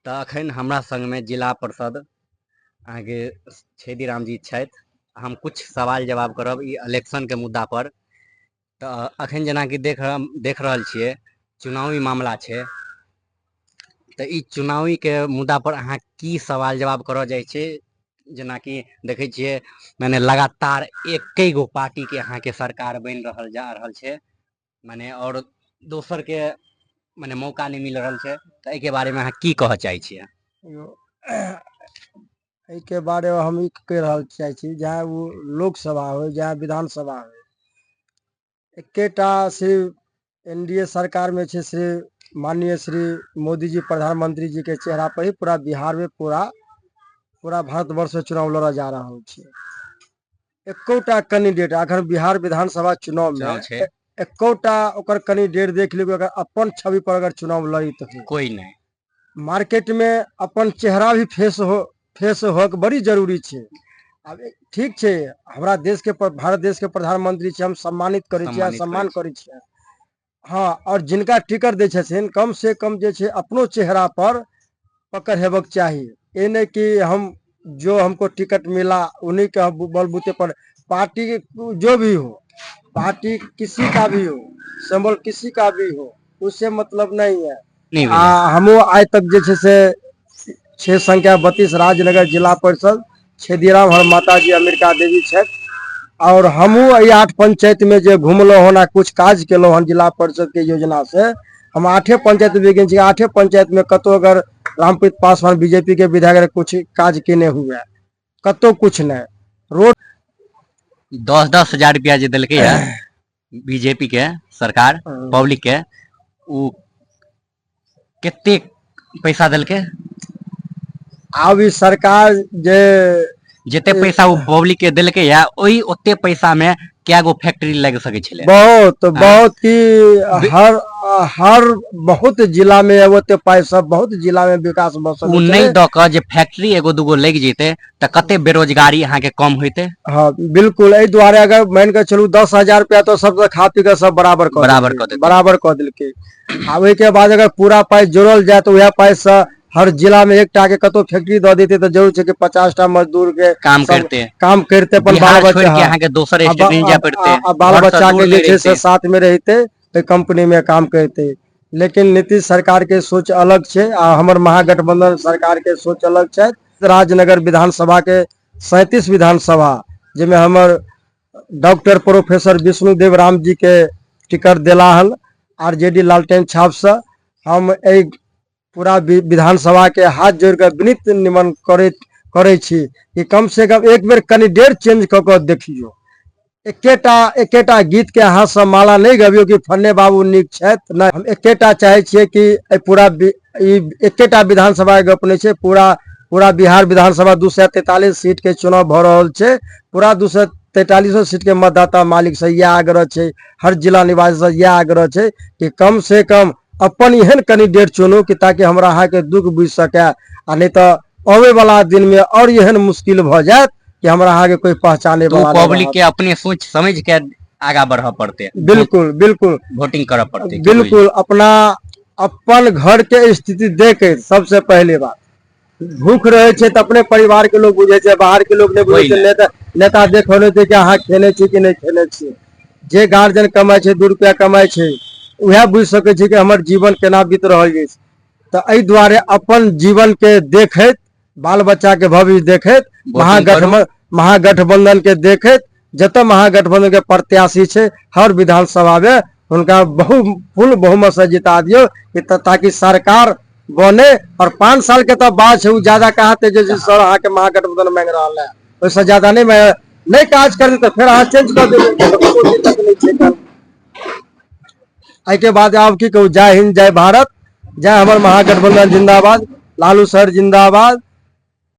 तऽ अखन हमरा संगमे जिला पार्षद अहाँके छेदीराम जी छथि। हम कुछ सवाल जवाब करब ई इलेक्शनके मुद्दा पर। तऽ अखन जेनाकि देख रहल छियै चुनावी मामला छै, तऽ ई चुनावीके मुद्दा पर अहाँ की सवाल जवाब करऽ जाइ छै? जेनाकि देखै छियै मने लगातार एके गो पार्टीके अहाँके सरकार बनि रहल जा रहल छै, मने और दोसर के मने मौका नहीं मिल रहल छै। तऽ एहिके बारेमे अहाँ की कहऽ चाहै छियै? एहिके बारे में हम ई कहि रहल चाहै छी, चाहे वो लोकसभा हो चाहे विधानसभा हो, एकेटा सिर्फ एनडीए सरकार में छे, सिर्फ माननीय श्री मोदी जी प्रधानमंत्री जी के चेहरा पर ही पूरा बिहार में पूरा भारतवर्ष में चुनाव लड़ा जा रहा है। एकोटा कैंडिडेट अगर बिहार विधानसभा चुनाव में छै एकोटा ओकर कैंडिडेट देख लीजिए, अगर अपन छवि पर अगर चुनाव लड़ी तो कोई नहीं। मार्केट में अपन चेहरा भी फेस हो के बड़ी जरूरी है। अब ठीक है, हमारा देश के भारत देश के प्रधानमंत्री छे, हम सम्मानित करे छिए, सम्मान करे छिए। हाँ, और जिनका टिकट दे छथिन कम से कम जे छे अपनो चेहरा पर पकड़ हेबक चाहिए। ये नहीं कि हम जो हमको टिकट मिला उन्हीं का बलबूते पर, पार्टी जो भी हो, पार्टी किसी का भी हो, सिंबल किसी का भी हो, उससे मतलब नहीं है। हमो आज तक जे से 6 संख्या 32 राजनगर जिला परिषद छेदीराम हर माता जी अमेरिका देवी छे, और हमू 8 पंचायत में जो घूमलो होना कुछ काज केलो हन जिला परिषद के योजना से। हम 8 पंचायत भी 8 पंचायत में कतो अगर रामप्रीत पासवान बीजेपी के विधायक कुछ काज किने हुए कतो कुछ नहीं। रोड 10-10 हजार रुपया जे दिलके है बीजेपी के सरकार पब्लिक के, उ केते पैसा दिलके? अब इस सरकार जे जते पैसा वो पब्लिक के दिलके या ओही ओते पैसा में क्या गो फैक्ट्री लग सके छले? बहुत ही हर बहुत जिला में ओते पैसा, बहुत जिला में विकास भ सके उ नहीं द क जे फैक्ट्री एगो दूगो लग जेते त कते बेरोजगारी अहाँ के कम होते। हाँ बिल्कुल, ए द्वारे अगर मान के चलू 10,000 रुपया तो सब खा पी के सब बराबर कर देलके। अब के बाद अगर पूरा पाई जोड़ल जाए तो वह पैसा हर जिला में एक टा के कतो फैक्ट्री द देते तो जरूर छे कि 50 टा मजदूर के काम करते पर बाल बच्चा के दोसर स्टेट नहीं जा पड़ते, बाल बच्चा के जे से साथ में रहते तो कंपनी में काम करते। लेकिन नीतीश सरकार के सोच अलग छे, हमर महागठबंधन सरकार के सोच अलग छे। राजनगर विधानसभा के 37 विधानसभा जिसमें हमर डॉक्टर प्रोफेसर विष्णुदेव राम जी के टिकट दिला हल आरजेडी लालटेन छाप से। हम एक पूरा विधानसभा के हाथ जोड़ के विनीत निमन करे छी कि कम से कम एक बेर कैंडिडेट चेंज क के देखियो। एकेटा गीत के हाथ से माला नहीं गबियो कि फन्ने बाबू निक छथि, नहीं। हम एकेटा चाहे छिए कि पूरा एकेटा विधानसभा गप नहीं छे, पूरा बिहार विधानसभा 243 सीट के चुनाव भ रहल छे। पूरा 243 सीट के मतदाता मालिक से यह आग्रह छे, हर जिला निवासी से यह आग्रह छे कि कम से कम अपन एहन कैंडिडेट चुनो कि ताकि हमरा अहाँ के दुख बुझ सके, आ नहीं तो आवे वाला दिन में और एहन मुश्किल भ जाए कि हमरा अहाँ के कोई पहचाने वाला नहीं। पब्लिक के अपने सोच समझ के आगा बढ़ा पड़ते। बिल्कुल बिल्कुल वोटिंग कर पड़ते। बिल्कुल अपना अपन घर के स्थिति देखे सबसे पहले बात। भूख रहे छे तो अपने परिवार के लोग बुझे छे, बाहर के लोग नहीं बुझे छे। नेता देखो नहीं कि अहाँ खेने छी कि नहीं खेने छी। जे गार्जियन कमाए छे 2 रुपया कमाए छे वह बुझ सके छे कि हमर जीवन केना बीत रहल है। तो एहि द्वारे अपन जीवन के देखत, बाल बच्चा के भविष्य देखत, महागठबंधन के देखत, जत महागठबंधन के प्रत्याशी छे हर विधानसभा में उनका फुल बहुमत से जिता दियो कि ताकि सरकार बने। और 5 साल के तो बाद छे, ज्यादा कहते जे सर अहाँ के महागठबंधन मांग रहा है, वैसे ज्यादा नहीं काज कर तो फिर अहाँ चेंज कर देबे। के बाद आप की कहूँ, जय हिंद जय भारत, जय हमार महागठबंधन जिंदाबाद, लालू सर जिंदाबाद।